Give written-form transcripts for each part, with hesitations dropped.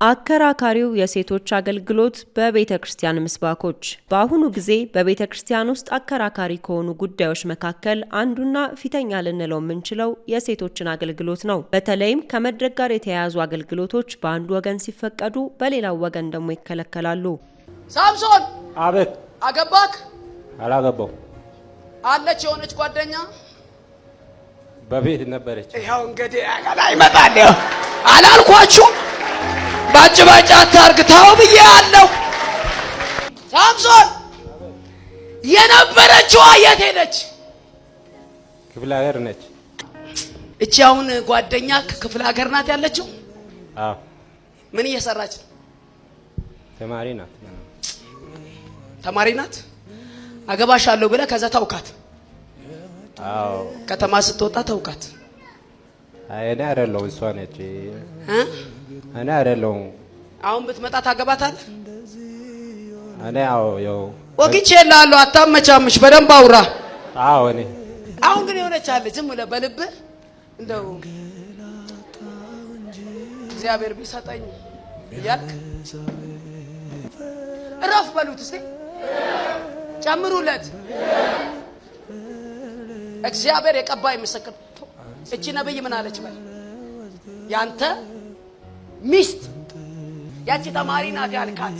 አከራካሪው የሴቶች አገልግሎት በቤተ ክርስቲያን ምስባኮች። በአሁኑ ጊዜ በቤተ ክርስቲያን ውስጥ አከራካሪ ከሆኑ ጉዳዮች መካከል አንዱና ፊተኛ ልንለው የምንችለው የሴቶችን አገልግሎት ነው። በተለይም ከመድረክ ጋር የተያያዙ አገልግሎቶች በአንዱ ወገን ሲፈቀዱ፣ በሌላው ወገን ደግሞ ይከለከላሉ። ሳምሶን! አቤት። አገባክ? አላገባው። አለች የሆነች ጓደኛ በቤት ነበረች። ይኸው እንግዲህ ይመጣል አላልኳችሁ? ባጭ አታርግ ታው ብዬአለሁ። ሳምሶን የነበረችው የት ሄደች? ክፍለ ሀገር ነች። እቺ አሁን ጓደኛ ክፍለ ሀገር ናት ያለችው? አዎ። ምን እየሰራች ነው? ተማሪ ናት። ተማሪ ናት። አገባሻለሁ ብለህ ከዛ ታውካት? አዎ። ከተማ ስትወጣ ታውካት? እኔ አይደለሁም እሷ ነች። እኔ አይደለሁም። አሁን ብትመጣ ታገባታለህ? እኔ አዎ ያው ወግቼ እልሃለሁ፣ አታመቻምሽ፣ በደንብ አውራ። አዎ። እኔ አሁን ግን የሆነች አለች ዝም ብለህ በልብህ እንደው እግዚአብሔር ቢሰጠኝ እያልክ እረፍ በሉት እስቲ፣ ጨምሩለት። እግዚአብሔር የቀባይ ምስክር። እቺ ነብይ ምን አለች? በል ያንተ ሚስት ያቺ ተማሪ ናት ያልካት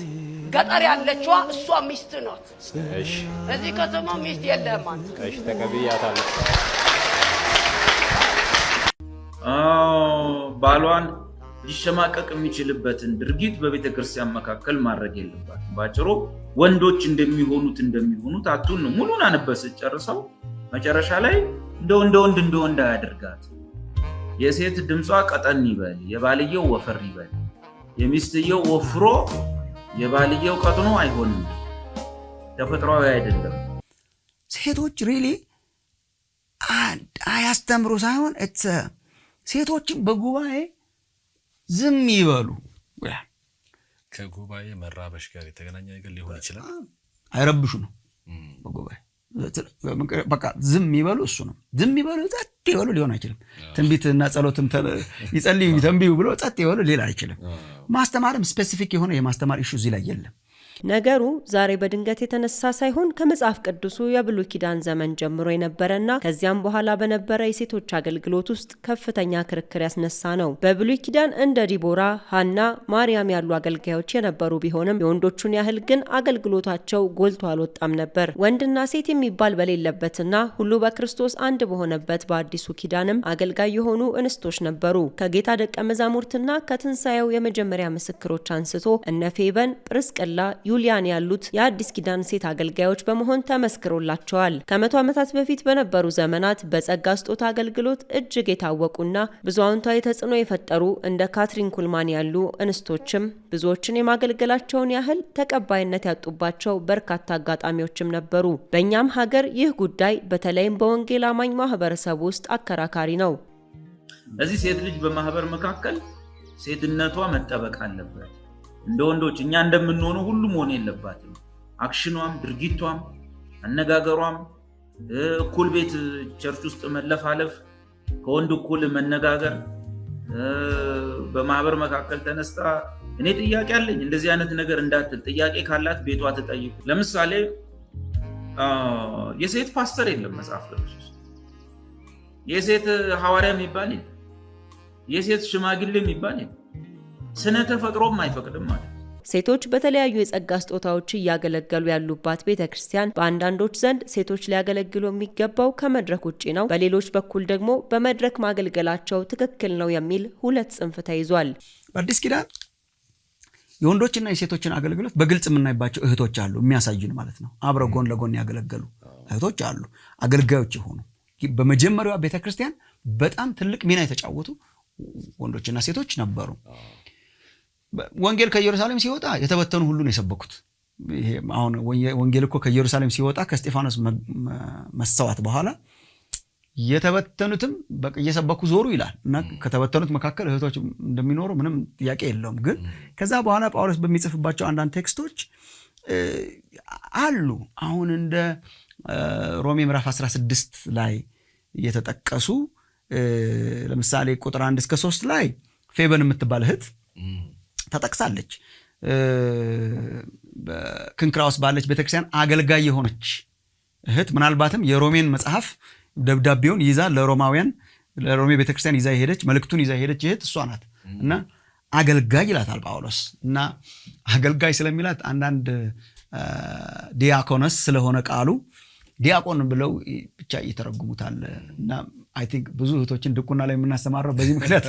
ገጠር ያለችዋ እሷ ሚስት ናት። እሺ። እዚህ ከተማ ሚስት የለህም አንተ። እሺ፣ ተቀብያታለሁ። ባሏን ሊሸማቀቅ የሚችልበትን ድርጊት በቤተ ክርስቲያን መካከል ማድረግ የለባትም። ባጭሩ ወንዶች እንደሚሆኑት አቱን ነው። ሙሉን አነበሰ ጨርሰው መጨረሻ ላይ እንደ ወንድ አያድርጋት። የሴት ድምጿ ቀጠን ይበል፣ የባልየው ወፈር ይበል። የሚስትየው ወፍሮ የባልየው ቀጥኖ አይሆንም። ተፈጥሯዊ አይደለም። ሴቶች ሪሊ አያስተምሩ ሳይሆን ሴቶችን በጉባኤ ዝም ይበሉ። ከጉባኤ መራበሽ ጋር የተገናኘ ነገር ሊሆን ይችላል። አይረብሹ ነው በጉባኤ በቃ ዝም ይበሉ። እሱ ነው ዝም ይበሉ። ጸጥ ይበሉ ሊሆን አይችልም። ትንቢትና ጸሎትም ይጸልዩ ተንቢዩ ብሎ ጸጥ ይበሉ ሌላ አይችልም። ማስተማርም ስፔሲፊክ የሆነ የማስተማር ኢሹ እዚህ ላይ የለም። ነገሩ ዛሬ በድንገት የተነሳ ሳይሆን ከመጽሐፍ ቅዱሱ የብሉይ ኪዳን ዘመን ጀምሮ የነበረና ከዚያም በኋላ በነበረ የሴቶች አገልግሎት ውስጥ ከፍተኛ ክርክር ያስነሳ ነው። በብሉይ ኪዳን እንደ ዲቦራ፣ ሐና፣ ማርያም ያሉ አገልጋዮች የነበሩ ቢሆንም የወንዶቹን ያህል ግን አገልግሎታቸው ጎልቶ አልወጣም ነበር። ወንድና ሴት የሚባል በሌለበትና ሁሉ በክርስቶስ አንድ በሆነበት በአዲሱ ኪዳንም አገልጋይ የሆኑ እንስቶች ነበሩ። ከጌታ ደቀ መዛሙርትና ከትንሣኤው የመጀመሪያ ምስክሮች አንስቶ እነ ፌበን፣ ጵርስቅላ፣ ዩሊያን ያሉት የአዲስ ኪዳን ሴት አገልጋዮች በመሆን ተመስክሮላቸዋል። ከ100 ዓመታት በፊት በነበሩ ዘመናት በጸጋ ስጦታ አገልግሎት እጅግ የታወቁና ብዙ አዎንታዊ ተጽዕኖ የፈጠሩ እንደ ካትሪን ኩልማን ያሉ እንስቶችም ብዙዎችን የማገልገላቸውን ያህል ተቀባይነት ያጡባቸው በርካታ አጋጣሚዎችም ነበሩ። በእኛም ሀገር ይህ ጉዳይ በተለይም በወንጌል አማኝ ማህበረሰብ ውስጥ አከራካሪ ነው። እዚህ ሴት ልጅ በማህበር መካከል ሴትነቷ መጠበቅ አለበት። እንደ ወንዶች እኛ እንደምንሆነው ሁሉ መሆን የለባትም። አክሽኗም፣ ድርጊቷም፣ አነጋገሯም እኩል ቤት ቸርች ውስጥ መለፋለፍ፣ ከወንድ እኩል መነጋገር፣ በማህበር መካከል ተነስታ እኔ ጥያቄ አለኝ እንደዚህ አይነት ነገር እንዳትል። ጥያቄ ካላት ቤቷ ትጠይቁ። ለምሳሌ የሴት ፓስተር የለም መጽሐፍ ቅዱስ ውስጥ። የሴት ሐዋርያ የሚባል የለም። የሴት ሽማግሌ የሚባል የለም። ስነ ተፈጥሮም አይፈቅድም ማለት። ሴቶች በተለያዩ የጸጋ ስጦታዎች እያገለገሉ ያሉባት ቤተክርስቲያን በአንዳንዶች ዘንድ ሴቶች ሊያገለግሉ የሚገባው ከመድረክ ውጪ ነው፣ በሌሎች በኩል ደግሞ በመድረክ ማገልገላቸው ትክክል ነው የሚል ሁለት ጽንፍ ተይዟል። በአዲስ ኪዳን የወንዶችና የሴቶችን አገልግሎት በግልጽ የምናይባቸው እህቶች አሉ፣ የሚያሳዩን ማለት ነው። አብረው ጎን ለጎን ያገለገሉ እህቶች አሉ፣ አገልጋዮች የሆኑ። በመጀመሪያዋ ቤተክርስቲያን በጣም ትልቅ ሚና የተጫወቱ ወንዶችና ሴቶች ነበሩ። ወንጌል ከኢየሩሳሌም ሲወጣ የተበተኑ ሁሉ ነው የሰበኩት። ይሄ አሁን ወንጌል እኮ ከኢየሩሳሌም ሲወጣ ከስጢፋኖስ መሰዋት በኋላ የተበተኑትም በቃ እየሰበኩ ዞሩ ይላል እና ከተበተኑት መካከል እህቶች እንደሚኖሩ ምንም ጥያቄ የለውም። ግን ከዛ በኋላ ጳውሎስ በሚጽፍባቸው አንዳንድ ቴክስቶች አሉ። አሁን እንደ ሮሜ ምዕራፍ 16 ላይ የተጠቀሱ ለምሳሌ ቁጥር 1 እስከ 3 ላይ ፌበን የምትባል እህት ተጠቅሳለች። ክንክራውስ ባለች ቤተክርስቲያን አገልጋይ የሆነች እህት ምናልባትም የሮሜን መጽሐፍ ደብዳቤውን ይዛ ለሮሜ ቤተክርስቲያን ይዛ ሄደች፣ መልእክቱን ይዛ ሄደች እህት እሷ ናት። እና አገልጋይ ይላታል ጳውሎስ። እና አገልጋይ ስለሚላት አንዳንድ ዲያቆነስ ስለሆነ ቃሉ ዲያቆን ብለው ብቻ ይተረጉሙታል። እና አይ ቲንክ ብዙ እህቶችን ድቁና ላይ የምናስተማረው በዚህ ምክንያት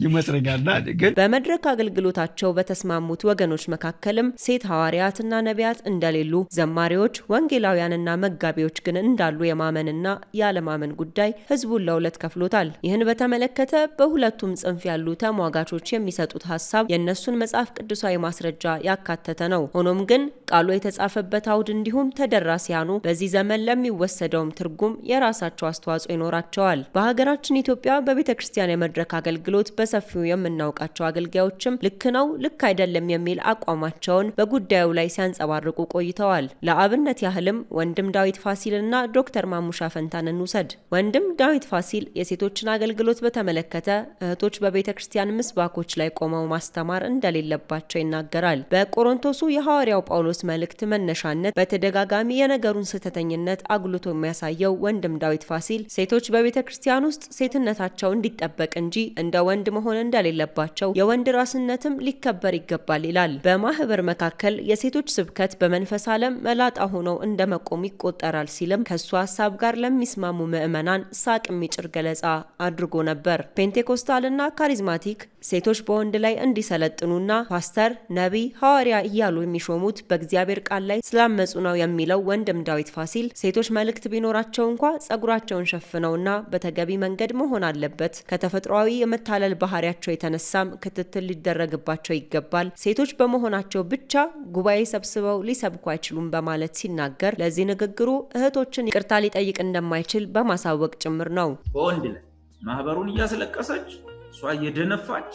ይመስለኛል። ግን በመድረክ አገልግሎታቸው በተስማሙት ወገኖች መካከልም ሴት ሐዋርያትና ነቢያት እንደሌሉ፣ ዘማሪዎች፣ ወንጌላውያንና መጋቢዎች ግን እንዳሉ የማመንና ያለማመን ጉዳይ ህዝቡን ለሁለት ከፍሎታል። ይህን በተመለከተ በሁለቱም ጽንፍ ያሉ ተሟጋቾች የሚሰጡት ሐሳብ የእነሱን መጽሐፍ ቅዱሳዊ ማስረጃ ያካተተ ነው። ሆኖም ግን ቃሉ የተጻፈበት አውድ እንዲሁም ተደራሲያኑ በዚህ ዘመን ለሚወሰደውም ትርጉም የራሳቸው አስተዋጽኦ ይኖራቸዋል። በሀገራችን ኢትዮጵያ በቤተ ክርስቲያን የመድረክ አገልግሎት በሰፊው የምናውቃቸው አገልጋዮችም ልክ ነው፣ ልክ አይደለም የሚል አቋማቸውን በጉዳዩ ላይ ሲያንጸባርቁ ቆይተዋል። ለአብነት ያህልም ወንድም ዳዊት ፋሲልና ዶክተር ማሙሻ ፈንታን እንውሰድ። ወንድም ዳዊት ፋሲል የሴቶችን አገልግሎት በተመለከተ እህቶች በቤተ ክርስቲያን ምስባኮች ላይ ቆመው ማስተማር እንደሌለባቸው ይናገራል። በቆሮንቶሱ የሐዋርያው ጳውሎስ መልእክት መነሻነት በተደጋጋሚ የነገሩን ስህተተኝነት አጉልቶ የሚያሳየው ወንድም ዳዊት ፋሲል ሴቶች በቤተ ክርስቲያን ውስጥ ሴትነታቸው እንዲጠበቅ እንጂ እንደ ወንድ መሆን እንደሌለባቸው፣ የወንድ ራስነትም ሊከበር ይገባል ይላል። በማህበር መካከል የሴቶች ስብከት በመንፈስ ዓለም መላጣ ሆነው እንደመቆም ይቆጠራል ሲልም ከሱ ሐሳብ ጋር ለሚስማሙ ምዕመናን ሳቅ የሚጭር ገለጻ አድርጎ ነበር። ፔንቴኮስታልና ካሪዝማቲክ ሴቶች በወንድ ላይ እንዲሰለጥኑና ፓስተር፣ ነቢይ፣ ሐዋርያ እያሉ የሚሾሙት በእግዚአብሔር ቃል ላይ ስላመጹ ነው የሚለው ወንድም ዳዊት ፋሲል ሴቶች መልእክት ቢኖራቸው እንኳ ጸጉራቸውን ሸፍነውና በተገቢ መንገድ መሆን አለበት፣ ከተፈጥሯዊ የመታለል ባህሪያቸው የተነሳም ክትትል ሊደረግባቸው ይገባል፣ ሴቶች በመሆናቸው ብቻ ጉባኤ ሰብስበው ሊሰብኩ አይችሉም በማለት ሲናገር ለዚህ ንግግሩ እህቶችን ይቅርታ ሊጠይቅ እንደማይችል በማሳወቅ ጭምር ነው። በወንድ ላይ ማህበሩን እያስለቀሰች እሷ እየደነፋች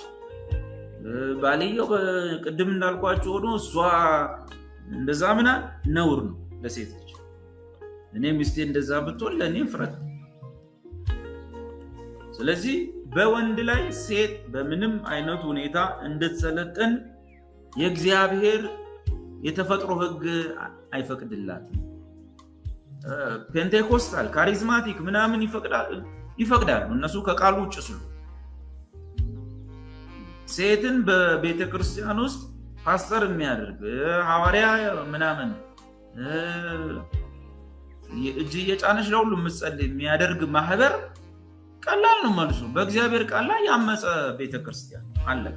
ባልየው ቅድም እንዳልኳቸው ሆኖ እሷ እንደዛ ምና ነውር ነው ለሴት ልጅ። እኔ ሚስቴ እንደዛ ብትሆን ለእኔ ፍረት ነው። ስለዚህ በወንድ ላይ ሴት በምንም አይነት ሁኔታ እንድትሰለጥን የእግዚአብሔር የተፈጥሮ ሕግ አይፈቅድላትም። ፔንቴኮስታል ካሪዝማቲክ ምናምን ይፈቅዳሉ እነሱ ከቃሉ ውጭ ስሉ ሴትን በቤተ ክርስቲያን ውስጥ ፓስተር የሚያደርግ ሐዋርያ ምናምን እጅ እየጫነች ለሁሉ ምጸልይ የሚያደርግ ማህበር ቀላል ነው መልሱ። በእግዚአብሔር ቃል ላይ ያመፀ ቤተ ክርስቲያን አለቀ።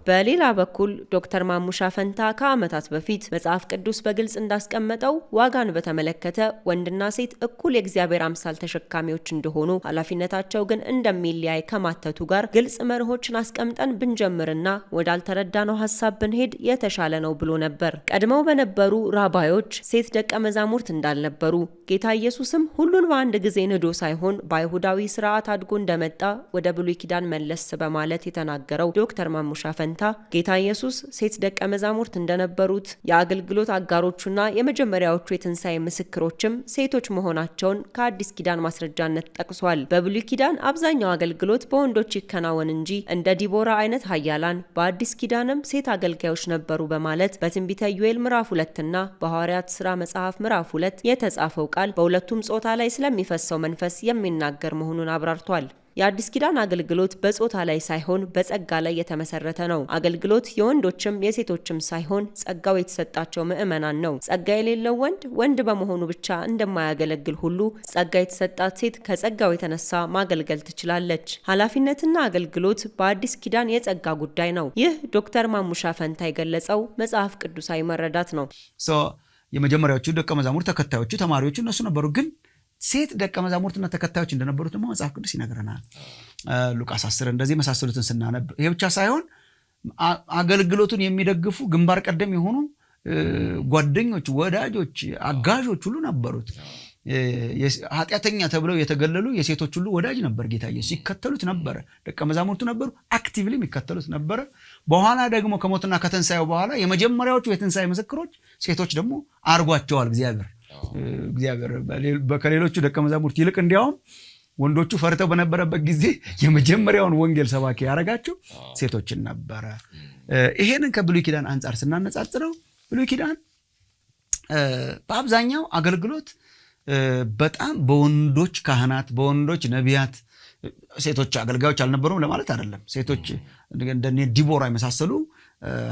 በሌላ በኩል ዶክተር ማሙሻ ፈንታ ከዓመታት በፊት መጽሐፍ ቅዱስ በግልጽ እንዳስቀመጠው ዋጋን በተመለከተ ወንድና ሴት እኩል የእግዚአብሔር አምሳል ተሸካሚዎች እንደሆኑ ኃላፊነታቸው ግን እንደሚለያይ ከማተቱ ጋር ግልጽ መርሆችን አስቀምጠን ብንጀምርና ወዳልተረዳነው ሐሳብ ብንሄድ የተሻለ ነው ብሎ ነበር። ቀድመው በነበሩ ራባዮች ሴት ደቀ መዛሙርት እንዳልነበሩ፣ ጌታ ኢየሱስም ሁሉን በአንድ ጊዜ ንዶ ሳይሆን በአይሁዳዊ ስርዓት አድጎ እንደመጣ ወደ ብሉይ ኪዳን መለስ በማለት የተናገረው ዶክተር ማሙሻ ፈንታ ጌታ ኢየሱስ ሴት ደቀ መዛሙርት እንደነበሩት የአገልግሎት አጋሮቹና የመጀመሪያዎቹ የትንሣኤ ምስክሮችም ሴቶች መሆናቸውን ከአዲስ ኪዳን ማስረጃነት ጠቅሷል። በብሉይ ኪዳን አብዛኛው አገልግሎት በወንዶች ይከናወን እንጂ እንደ ዲቦራ አይነት ኃያላን በአዲስ ኪዳንም ሴት አገልጋዮች ነበሩ በማለት በትንቢተ ዩኤል ምዕራፍ 2 እና በሐዋርያት ሥራ መጽሐፍ ምዕራፍ 2 የተጻፈው ቃል በሁለቱም ጾታ ላይ ስለሚፈሰው መንፈስ የሚናገር መሆኑን አብራርቷል። የአዲስ ኪዳን አገልግሎት በጾታ ላይ ሳይሆን በጸጋ ላይ የተመሰረተ ነው። አገልግሎት የወንዶችም የሴቶችም ሳይሆን ጸጋው የተሰጣቸው ምዕመናን ነው። ጸጋ የሌለው ወንድ በመሆኑ ብቻ እንደማያገለግል ሁሉ ጸጋ የተሰጣት ሴት ከጸጋው የተነሳ ማገልገል ትችላለች። ኃላፊነትና አገልግሎት በአዲስ ኪዳን የጸጋ ጉዳይ ነው። ይህ ዶክተር ማሙሻ ፈንታ የገለጸው መጽሐፍ ቅዱሳዊ መረዳት ነው። የመጀመሪያዎቹ ደቀ መዛሙርት ተከታዮቹ ተማሪዎቹ እነሱ ነበሩ። ግን ሴት ደቀ መዛሙርትና ተከታዮች እንደነበሩት ደግሞ መጽሐፍ ቅዱስ ይነግረናል። ሉቃስ 10 እንደዚህ መሳሰሉትን ስናነብ ይሄ ብቻ ሳይሆን አገልግሎቱን የሚደግፉ ግንባር ቀደም የሆኑ ጓደኞች፣ ወዳጆች፣ አጋዦች ሁሉ ነበሩት። ኃጢአተኛ ተብለው የተገለሉ የሴቶች ሁሉ ወዳጅ ነበር ጌታ ኢየሱስ። ይከተሉት ነበረ። ደቀ መዛሙርቱ ነበሩ፣ አክቲቭሊ የሚከተሉት ነበረ። በኋላ ደግሞ ከሞትና ከትንሣኤው በኋላ የመጀመሪያዎቹ የትንሣኤ ምስክሮች ሴቶች ደግሞ አርጓቸዋል እግዚአብሔር ከሌሎቹ ደቀ መዛሙርት ይልቅ እንዲያውም ወንዶቹ ፈርተው በነበረበት ጊዜ የመጀመሪያውን ወንጌል ሰባኪ ያደረጋቸው ሴቶችን ነበረ። ይሄንን ከብሉይ ኪዳን አንጻር ስናነጻጽረው ብሉይ ኪዳን በአብዛኛው አገልግሎት በጣም በወንዶች ካህናት፣ በወንዶች ነቢያት፣ ሴቶች አገልጋዮች አልነበሩም ለማለት አይደለም። ሴቶች እንደኔ ዲቦራ የመሳሰሉ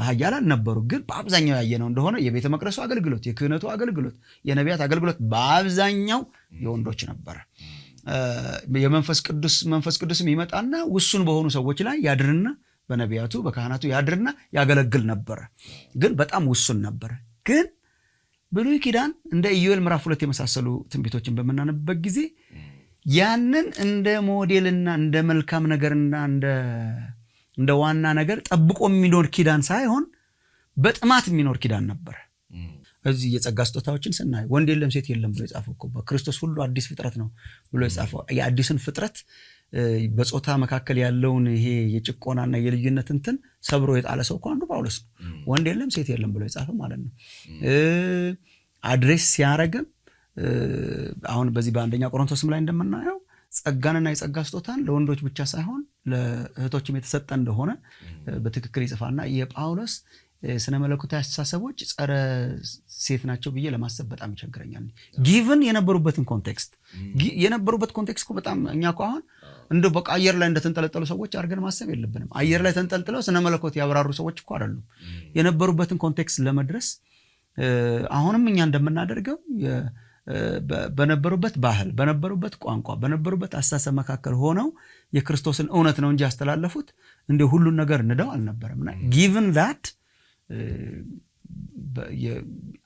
ኃያላን ነበሩ። ግን በአብዛኛው ያየነው እንደሆነ የቤተ መቅደሱ አገልግሎት፣ የክህነቱ አገልግሎት፣ የነቢያት አገልግሎት በአብዛኛው የወንዶች ነበረ። መንፈስ ቅዱስም ይመጣና ውሱን በሆኑ ሰዎች ላይ ያድርና በነቢያቱ በካህናቱ ያድርና ያገለግል ነበረ። ግን በጣም ውሱን ነበረ። ግን ብሉይ ኪዳን እንደ ኢዮኤል ምዕራፍ 2 የመሳሰሉ ትንቢቶችን በምናነብበት ጊዜ ያንን እንደ ሞዴልና እንደ መልካም ነገርና እንደ ዋና ነገር ጠብቆ የሚኖር ኪዳን ሳይሆን በጥማት የሚኖር ኪዳን ነበር። እዚህ የጸጋ ስጦታዎችን ስናይ ወንድ የለም ሴት የለም ብሎ የጻፈው እኮ በክርስቶስ ሁሉ አዲስ ፍጥረት ነው ብሎ የጻፈው የአዲስን ፍጥረት በጾታ መካከል ያለውን ይሄ የጭቆናና የልዩነት እንትን ሰብሮ የጣለ ሰው እኮ አንዱ ጳውሎስ ነው። ወንድ የለም ሴት የለም ብሎ የጻፈው ማለት ነው። አድሬስ ሲያረግም አሁን በዚህ በአንደኛ ቆሮንቶስም ላይ እንደምናየው ጸጋንና የጸጋ ስጦታን ለወንዶች ብቻ ሳይሆን ለእህቶችም የተሰጠ እንደሆነ በትክክል ይጽፋልና የጳውሎስ ስነ መለኮታዊ አስተሳሰቦች ጸረ ሴት ናቸው ብዬ ለማሰብ በጣም ይቸግረኛል። ጊቭን የነበሩበትን ኮንቴክስት እኮ በጣም እኛ እኮ አሁን እንደው በቃ አየር ላይ እንደተንጠለጠሉ ሰዎች አድርገን ማሰብ የለብንም። አየር ላይ ተንጠልጥለው ስነ መለኮት ያብራሩ ሰዎች እኮ አይደሉም። የነበሩበትን ኮንቴክስት ለመድረስ አሁንም እኛ እንደምናደርገው በነበሩበት ባህል፣ በነበሩበት ቋንቋ፣ በነበሩበት አስተሳሰብ መካከል ሆነው የክርስቶስን እውነት ነው እንጂ ያስተላለፉት እንደ ሁሉን ነገር እንደው አልነበረምና ጊቭን ዛት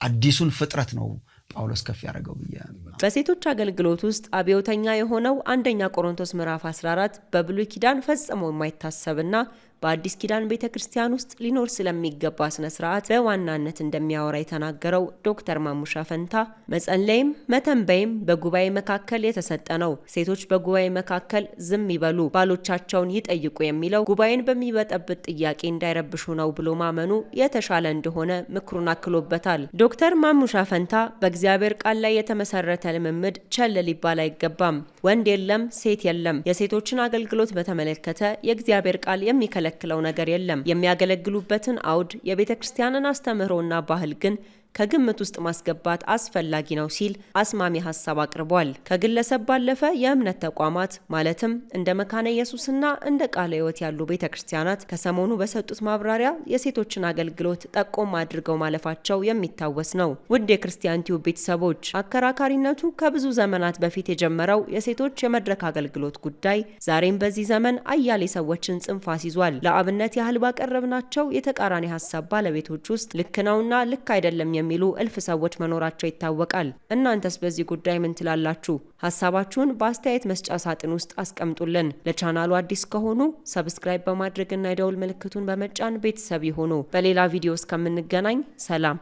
አዲሱን ፍጥረት ነው ጳውሎስ ከፍ ያደረገው ብዬ። በሴቶች አገልግሎት ውስጥ አብዮተኛ የሆነው አንደኛ ቆሮንቶስ ምዕራፍ 14 በብሉይ ኪዳን ፈጽሞ የማይታሰብና በአዲስ ኪዳን ቤተክርስቲያን ውስጥ ሊኖር ስለሚገባ ስነ ስርዓት በዋናነት እንደሚያወራ የተናገረው ዶክተር ማሙሻ ፈንታ መጸለይም መተንበይም በጉባኤ መካከል የተሰጠ ነው። ሴቶች በጉባኤ መካከል ዝም ይበሉ፣ ባሎቻቸውን ይጠይቁ የሚለው ጉባኤን በሚበጠብጥ ጥያቄ እንዳይረብሹ ነው ብሎ ማመኑ የተሻለ እንደሆነ ምክሩን አክሎበታል። ዶክተር ማሙሻ ፈንታ በእግዚአብሔር ቃል ላይ የተመሰረተ ልምምድ ቸል ሊባል አይገባም። ወንድ የለም ሴት የለም። የሴቶችን አገልግሎት በተመለከተ የእግዚአብሔር ቃል የሚከለክለው ነገር የለም። የሚያገለግሉበትን አውድ የቤተ ክርስቲያንን አስተምህሮና ባህል ግን ከግምት ውስጥ ማስገባት አስፈላጊ ነው ሲል አስማሚ ሐሳብ አቅርቧል። ከግለሰብ ባለፈ የእምነት ተቋማት ማለትም እንደ መካነ ኢየሱስና እንደ ቃለ ሕይወት ያሉ ቤተክርስቲያናት ከሰሞኑ በሰጡት ማብራሪያ የሴቶችን አገልግሎት ጠቆም አድርገው ማለፋቸው የሚታወስ ነው። ውድ የክርስቲያን ቲዩብ ቤተሰቦች፣ አከራካሪነቱ ከብዙ ዘመናት በፊት የጀመረው የሴቶች የመድረክ አገልግሎት ጉዳይ ዛሬም በዚህ ዘመን አያሌ ሰዎችን ጽንፍ አስይዟል። ለአብነት ያህል ባቀረብናቸው የተቃራኒ ሐሳብ ባለቤቶች ውስጥ ልክ ነውና ልክ አይደለም የሚሉ እልፍ ሰዎች መኖራቸው ይታወቃል። እናንተስ በዚህ ጉዳይ ምን ትላላችሁ? ሐሳባችሁን በአስተያየት መስጫ ሳጥን ውስጥ አስቀምጡልን። ለቻናሉ አዲስ ከሆኑ ሰብስክራይብ በማድረግና የደውል ምልክቱን በመጫን ቤተሰብ ይሁኑ። በሌላ ቪዲዮ እስከምንገናኝ ሰላም።